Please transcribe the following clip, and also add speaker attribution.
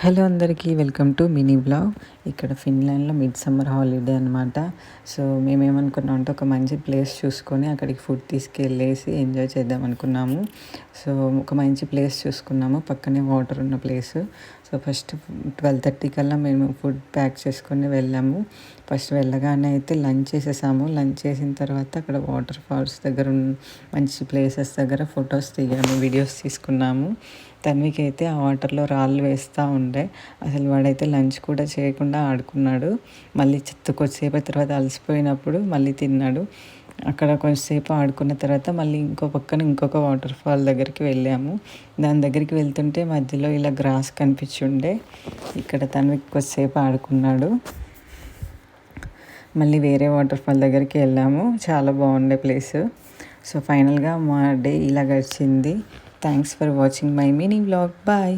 Speaker 1: Hello అందరికీ welcome to mini blog. ఇక్కడ ఫిన్లాండ్లో మిడ్ సమ్మర్ హాలిడే అనమాట. సో మేమేమనుకున్నాం అంటే ఒక మంచి ప్లేస్ చూసుకొని అక్కడికి ఫుడ్ తీసుకెళ్ళేసి ఎంజాయ్ చేద్దాం అనుకున్నాము. సో ఒక మంచి ప్లేస్ చూసుకున్నాము, పక్కనే వాటర్ ఉన్న ప్లేసు. సో ఫస్ట్ 12:30 కల్లా మేము ఫుడ్ ప్యాక్ చేసుకొని వెళ్ళాము. ఫస్ట్ వెళ్ళగానే అయితే లంచ్ చేసేసాము. లంచ్ చేసిన తర్వాత అక్కడ వాటర్ ఫాల్స్ దగ్గర మంచి ప్లేసెస్ దగ్గర ఫొటోస్ దిగాము, వీడియోస్ తీసుకున్నాము. తన్వికి అయితే ఆ వాటర్లో రాళ్ళు వేస్తూ ఉండే. అసలు వాడైతే లంచ్ కూడా చేయకుండా ఆడుకున్నాడు. మళ్ళీ కొద్దిసేపు తర్వాత అలసిపోయినప్పుడు మళ్ళీ తిన్నాడు. అక్కడ కొంచెంసేపు ఆడుకున్న తర్వాత మళ్ళీ ఇంకొక వాటర్ ఫాల్ దగ్గరికి వెళ్ళాము. దాని దగ్గరికి వెళ్తుంటే మధ్యలో ఇలా గ్రాస్ కనిపించుండే. ఇక్కడ తన్వికి కొద్దిసేపు ఆడుకున్నాడు. మళ్ళీ వేరే వాటర్ ఫాల్ దగ్గరికి వెళ్ళాము. చాలా బాగుండే ప్లేసు. సో ఫైనల్గా మా డే ఇలా గడిచింది. Thanks for watching my mini vlog. Bye.